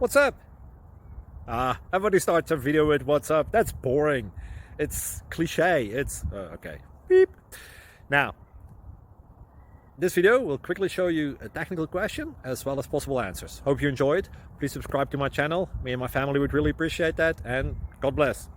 What's up? Everybody starts a video with what's up. That's boring. It's cliche. It's okay. Beep. Now, this video will quickly show you a technical question as well as possible answers. Hope you enjoyed. Please subscribe to my channel. Me and my family would really appreciate that, and God bless.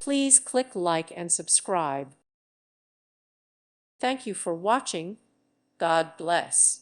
Please click like and subscribe. Thank you for watching. God bless.